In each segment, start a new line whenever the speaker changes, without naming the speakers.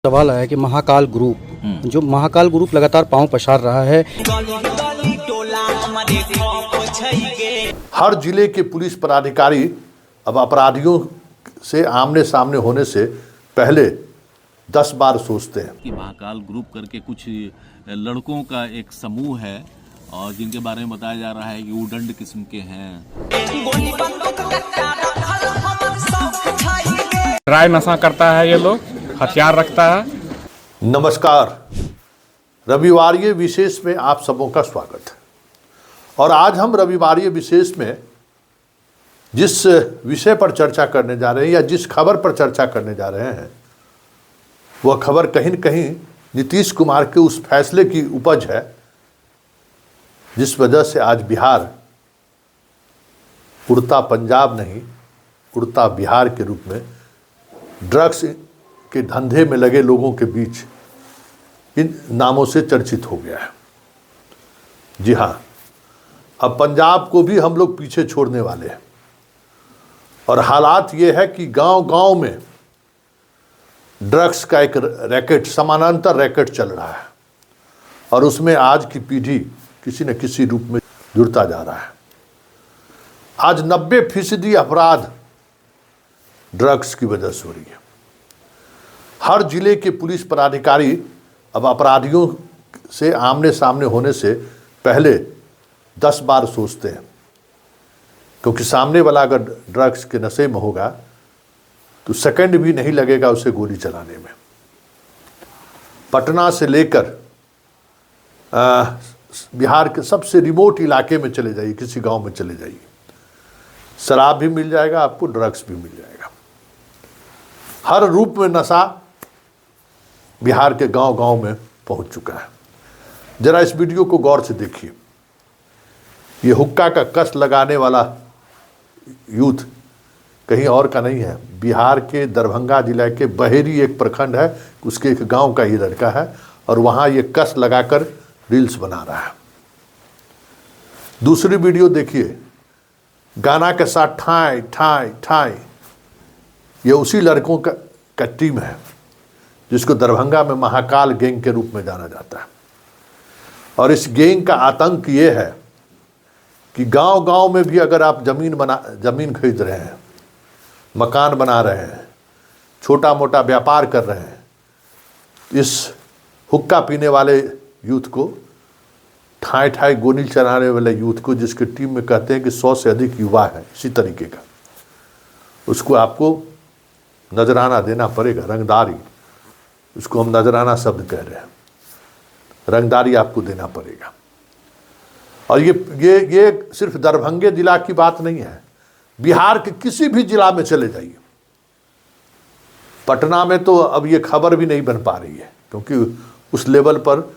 सवाल आया कि महाकाल ग्रुप जो महाकाल ग्रुप लगातार पांव पसार रहा है।
हर जिले के पुलिस पदाधिकारी अब अपराधियों से आमने सामने होने से पहले 10 बार सोचते हैं
कि महाकाल ग्रुप करके कुछ लड़कों का एक समूह है और जिनके बारे में बताया जा रहा है कि उदंड किस्म के हैं।
ड्राई नशा करता है, ये लोग हथियार रखता है।
नमस्कार, रविवारीय विशेष में आप सबों का स्वागत है। और आज हम रविवारीय विशेष में जिस विषय पर चर्चा करने जा रहे हैं या जिस खबर पर चर्चा करने जा रहे हैं वह खबर कहीं न कहीं नीतीश कुमार के उस फैसले की उपज है जिस वजह से आज बिहार उड़ता पंजाब नहीं उड़ता बिहार के रूप में ड्रग्स के धंधे में लगे लोगों के बीच इन नामों से चर्चित हो गया है। जी हाँ, अब पंजाब को भी हम लोग पीछे छोड़ने वाले हैं और हालात ये है कि गांव-गांव में ड्रग्स का एक रैकेट, समानांतर रैकेट चल रहा है और उसमें आज की पीढ़ी किसी न किसी रूप में जुड़ता जा रहा है। आज 90% अपराध ड्रग्स की वजह से हो रही है। हर जिले के पुलिस पदाधिकारी अब अपराधियों से आमने सामने होने से पहले 10 बार सोचते हैं, क्योंकि सामने वाला अगर ड्रग्स के नशे में होगा तो सेकंड भी नहीं लगेगा उसे गोली चलाने में। पटना से लेकर बिहार के सबसे रिमोट इलाके में चले जाइए, किसी गांव में चले जाइए, शराब भी मिल जाएगा आपको, ड्रग्स भी मिल जाएगा। हर रूप में नशा बिहार के गांव-गांव में पहुंच चुका है। जरा इस वीडियो को गौर से देखिए। ये हुक्का का कस लगाने वाला यूथ कहीं और का नहीं है, बिहार के दरभंगा जिला के बहेरी एक प्रखंड है, उसके एक गांव का ये लड़का है और वहां ये कस लगाकर रील्स बना रहा है। दूसरी वीडियो देखिए, गाना के साथ ठाई ठाई ठाई, ये उसी लड़कों का टीम है जिसको दरभंगा में महाकाल गैंग के रूप में जाना जाता है। और इस गैंग का आतंक ये है कि गांव-गांव में भी अगर आप जमीन खरीद रहे हैं, मकान बना रहे हैं, छोटा मोटा व्यापार कर रहे हैं, इस हुक्का पीने वाले यूथ को, ठाई ठाई गोली चलाने वाले यूथ को, जिसके टीम में कहते हैं कि 100 से अधिक युवा है इसी तरीके का, उसको आपको नजराना देना पड़ेगा। रंगदारी, उसको हम नजराना शब्द कह रहे हैं, रंगदारी आपको देना पड़ेगा। और ये सिर्फ दरभंगे जिला की बात नहीं है, बिहार के किसी भी जिला में चले जाइए। पटना में तो अब ये खबर भी नहीं बन पा रही है, क्योंकि उस लेवल पर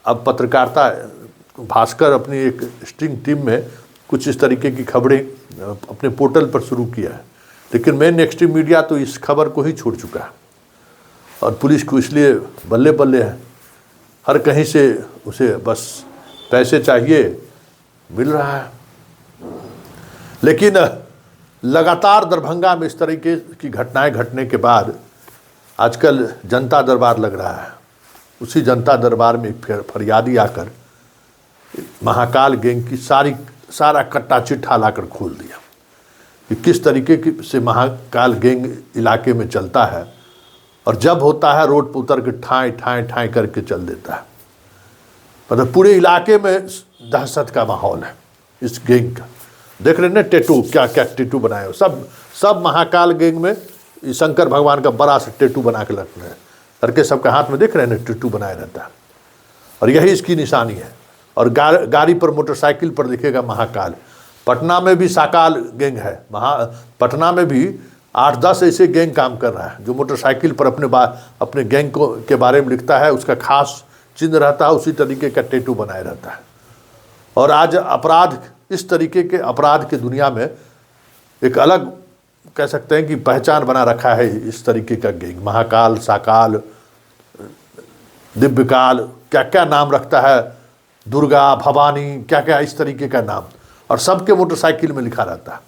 अब पत्रकारिता, भास्कर अपनी एक स्टिंग टीम में कुछ इस तरीके की खबरें अपने पोर्टल पर शुरू किया है, लेकिन मेन एक्सट्रीम मीडिया तो इस खबर को ही छोड़ चुका है और पुलिस को इसलिए बल्ले बल्ले है, हर कहीं से उसे बस पैसे चाहिए, मिल रहा है। लेकिन लगातार दरभंगा में इस तरीके की घटनाएं घटने के बाद आजकल जनता दरबार लग रहा है। उसी जनता दरबार में एक फरियादी आकर महाकाल गैंग की सारा कट्टा चिट्ठा लाकर खोल दिया कि किस तरीके से महाकाल गैंग इलाके में चलता है और जब होता है रोड पर उतर के ठाई ठाई ठाई करके चल देता है। मतलब पूरे इलाके में दहशत का माहौल है इस गैंग का। देख रहे हैं टैटू, क्या क्या टैटू बनाए हो, सब महाकाल गैंग में शंकर भगवान का बड़ा सा टैटू बना के रखते हैं। लड़के सबके हाथ में देख रहे हैं टैटू बनाए रहता है और यही इसकी निशानी है। और गाड़ी पर, मोटरसाइकिल पर दिखेगा महाकाल। पटना में भी साकाल गैंग है, पटना में भी 8-10 ऐसे गैंग काम कर रहा है जो मोटरसाइकिल पर अपने गैंग के बारे में लिखता है, उसका खास चिन्ह रहता है, उसी तरीके का टैटू बनाए रहता है। और आज अपराध, इस तरीके के अपराध की दुनिया में एक अलग कह सकते हैं कि पहचान बना रखा है इस तरीके का गैंग। महाकाल, साकाल, दिव्यकाल, क्या क्या नाम रखता है, दुर्गा, भवानी, क्या क्या इस तरीके का नाम, और सबके मोटरसाइकिल में लिखा रहता है।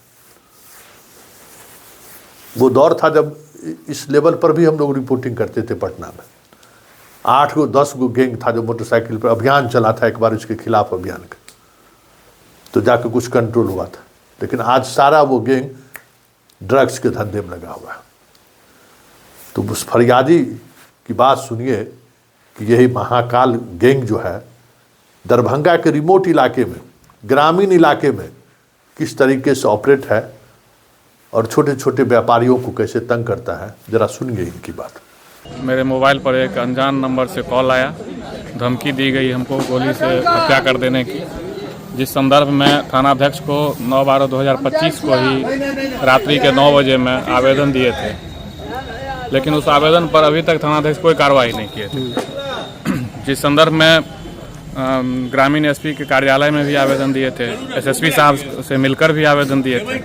वो दौर था जब इस लेवल पर भी हम लोग रिपोर्टिंग करते थे पटना में। 8 गो 10 गो गैंग था जो मोटरसाइकिल पर अभियान चला था एक बार इसके खिलाफ अभियान का, तो जाकर कुछ कंट्रोल हुआ था। लेकिन आज सारा वो गैंग ड्रग्स के धंधे में लगा हुआ है। तो उस फरियादी की बात सुनिए कि यही महाकाल गैंग जो है दरभंगा के रिमोट इलाके में, ग्रामीण इलाके में किस तरीके से ऑपरेट है और छोटे छोटे व्यापारियों को कैसे तंग करता है, जरा सुनिए इनकी बात।
मेरे मोबाइल पर एक अनजान नंबर से कॉल आया, धमकी दी गई हमको गोली से हत्या कर देने की, जिस संदर्भ में थानाध्यक्ष को 9/12/2025 को ही रात्रि के 9 बजे में आवेदन दिए थे, लेकिन उस आवेदन पर अभी तक थानाध्यक्ष कोई कार्रवाई नहीं किए थे। जिस संदर्भ में ग्रामीण एसपी के कार्यालय में भी आवेदन दिए थे, एसएसपी साहब से मिलकर भी आवेदन दिए थे,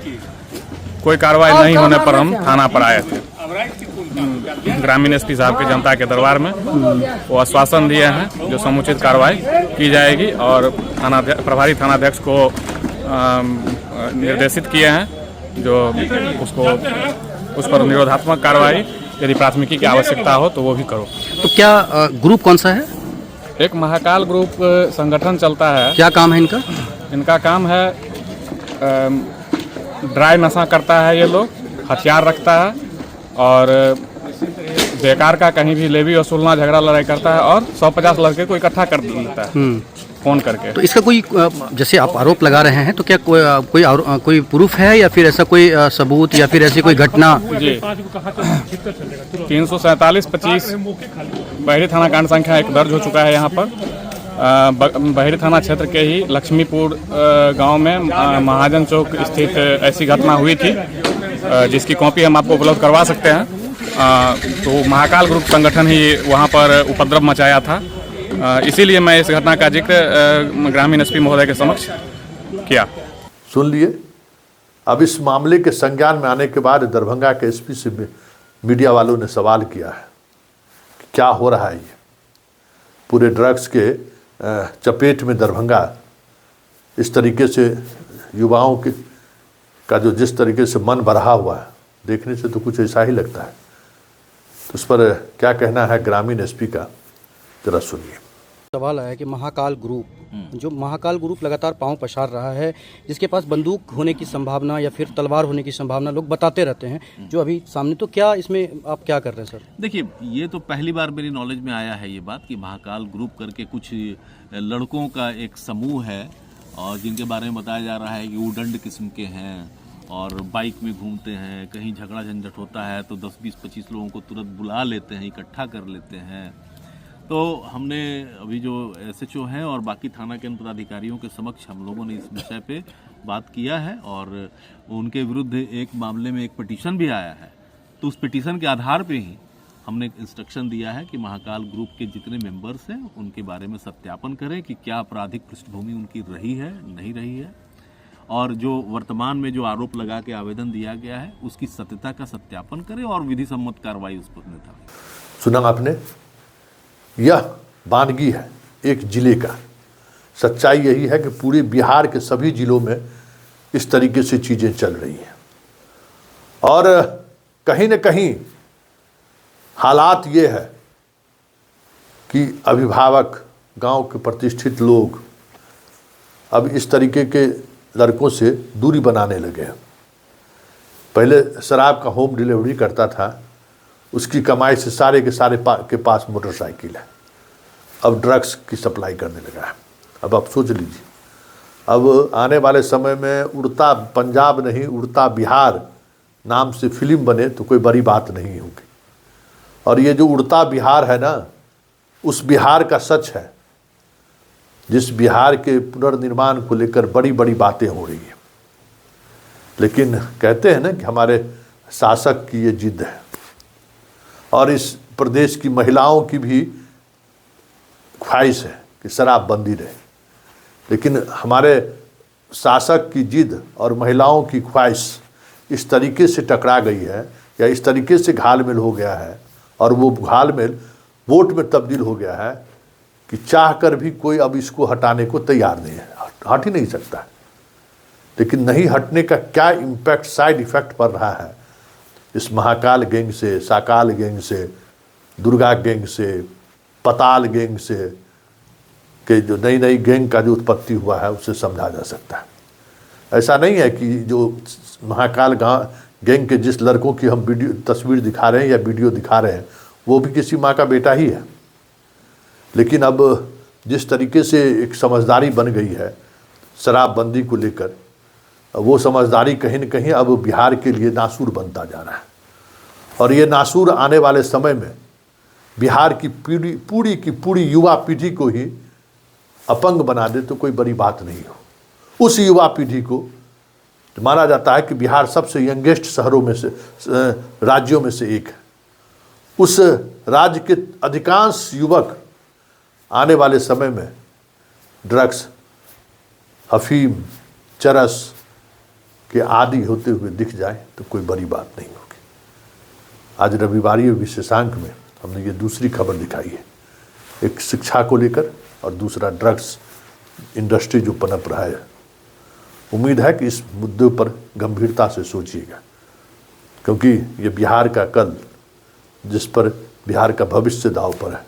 कोई कार्रवाई नहीं होने पर हम थाना पर आए थे। ग्रामीण एसपी साहब के जनता के दरबार में वो आश्वासन दिए हैं जो समुचित कार्रवाई की जाएगी और प्रभारी थानाध्यक्ष को निर्देशित किए हैं जो उस पर निरोधात्मक कार्रवाई यदि प्राथमिकी की आवश्यकता हो तो वो भी करो।
तो क्या ग्रुप कौन सा है?
एक महाकाल ग्रुप संगठन चलता है।
क्या काम है इनका?
इनका काम है ड्राई नशा करता है, ये लोग हथियार रखता है और बेकार का कहीं भी लेवी वसूलना, झगड़ा लड़ाई करता है और 150 लड़के को इकट्ठा कर लेता है फोन करके।
तो इसका कोई, जैसे आप आरोप लगा रहे हैं, तो क्या कोई प्रूफ है या फिर ऐसा कोई सबूत या फिर ऐसी कोई घटना?
जी 347-25 बहरी थाना कांड संख्या 1 दर्ज हो चुका है यहाँ पर। बहरी थाना क्षेत्र के ही लक्ष्मीपुर गांव में महाजन चौक स्थित ऐसी घटना हुई थी जिसकी कॉपी हम आपको उपलब्ध करवा सकते हैं। तो महाकाल ग्रुप संगठन ही वहां पर उपद्रव मचाया था, इसीलिए मैं इस घटना का जिक्र ग्रामीण एसपी महोदय के समक्ष किया।
सुन लिए। अब इस मामले के संज्ञान में आने के बाद दरभंगा के एसपी से मीडिया वालों ने सवाल किया है कि क्या हो रहा है, ये पूरे ड्रग्स के चपेट में दरभंगा इस तरीके से युवाओं के का जो जिस तरीके से मन बढ़ा हुआ है, देखने से तो कुछ ऐसा ही लगता है। तो उस पर क्या कहना है ग्रामीण एसपी का, जरा सुनिए।
सवाल आया कि महाकाल ग्रुप लगातार पांव पसार रहा है, जिसके पास बंदूक होने की संभावना या फिर तलवार होने की संभावना लोग बताते रहते हैं, जो अभी सामने, तो क्या इसमें आप क्या कर रहे हैं सर?
देखिए, ये तो पहली बार मेरी नॉलेज में आया है ये बात कि महाकाल ग्रुप करके कुछ लड़कों का एक समूह है और जिनके बारे में बताया जा रहा है कि उदंड किस्म के हैं और बाइक में घूमते हैं, कहीं झगड़ा झंझट होता है तो 10-20-25 लोगों को तुरंत बुला लेते हैं, इकट्ठा कर लेते हैं। तो हमने अभी जो एसएचओ हैं और बाकी थाना के पदाधिकारियों के समक्ष हम लोगों ने इस विषय पे बात किया है और उनके विरुद्ध एक मामले में एक पिटीशन भी आया है। तो उस पिटीशन के आधार पे ही हमने एक इंस्ट्रक्शन दिया है कि महाकाल ग्रुप के जितने मेंबर्स हैं उनके बारे में सत्यापन करें कि क्या आपराधिक पृष्ठभूमि उनकी रही है, नहीं रही है, और जो वर्तमान में जो आरोप लगा के आवेदन दिया गया है उसकी सत्यता का सत्यापन करें और विधि सम्मत कार्रवाई उस पर निर्धारित।
सुना आपने, यह वानगी है एक जिले का। सच्चाई यही है कि पूरे बिहार के सभी जिलों में इस तरीके से चीज़ें चल रही हैं और कहीं न कहीं हालात ये है कि अभिभावक, गांव के प्रतिष्ठित लोग अब इस तरीके के लड़कों से दूरी बनाने लगे हैं। पहले शराब का होम डिलीवरी करता था, उसकी कमाई से सारे के सारे के पास मोटरसाइकिल है, अब ड्रग्स की सप्लाई करने लगा है। अब आप सोच लीजिए, अब आने वाले समय में उड़ता पंजाब नहीं उड़ता बिहार नाम से फिल्म बने तो कोई बड़ी बात नहीं होगी। और ये जो उड़ता बिहार है ना, उस बिहार का सच है जिस बिहार के पुनर्निर्माण को लेकर बड़ी बड़ी बातें हो रही हैं। लेकिन कहते हैं ना कि हमारे शासक की ये जिद है और इस प्रदेश की महिलाओं की भी ख्वाहिश है कि शराब बंदी रहे, लेकिन हमारे शासक की जिद और महिलाओं की ख्वाहिश इस तरीके से टकरा गई है या इस तरीके से घालमेल हो गया है और वो घालमेल वोट में तब्दील हो गया है कि चाहकर भी कोई अब इसको हटाने को तैयार नहीं है, हट ही नहीं सकता। लेकिन नहीं हटने का क्या इम्पैक्ट, साइड इफ़ेक्ट पड़ रहा है इस महाकाल गैंग से, साकाल गैंग से, दुर्गा गैंग से, पताल गैंग से के जो नई नई गैंग का जो उत्पत्ति हुआ है उससे समझा जा सकता है। ऐसा नहीं है कि जो महाकाल गैंग के जिस लड़कों की हम वीडियो तस्वीर दिखा रहे हैं या वीडियो दिखा रहे हैं वो भी किसी माँ का बेटा ही है। लेकिन अब जिस तरीके से एक समझदारी बन गई है शराबबंदी को लेकर, वो समझदारी कहीं न कहीं अब बिहार के लिए नासूर बनता जा रहा है। और ये नासूर आने वाले समय में बिहार की पूरी युवा पीढ़ी को ही अपंग बना दे तो कोई बड़ी बात नहीं हो। उस युवा पीढ़ी को माना जाता है कि बिहार सबसे यंगेस्ट शहरों में से राज्यों में से एक है। उस राज्य के अधिकांश युवक आने वाले समय में ड्रग्स, अफीम, चरस के आदी होते हुए दिख जाए तो कोई बड़ी बात नहीं होगी। आज रविवारी विशेषांक में हमने ये दूसरी खबर दिखाई है, एक शिक्षा को लेकर और दूसरा ड्रग्स इंडस्ट्री जो पनप रहा है। उम्मीद है कि इस मुद्दे पर गंभीरता से सोचिएगा, क्योंकि ये बिहार का कल, जिस पर बिहार का भविष्य दांव पर है,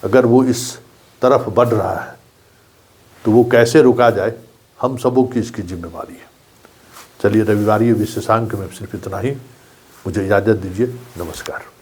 अगर वो इस तरफ बढ़ रहा है तो वो कैसे रोका जाए, हम सबों की इसकी जिम्मेवारी है। चलिए, रविवारी विशेषांक में सिर्फ इतना ही। मुझे इजाज़त दीजिए। नमस्कार।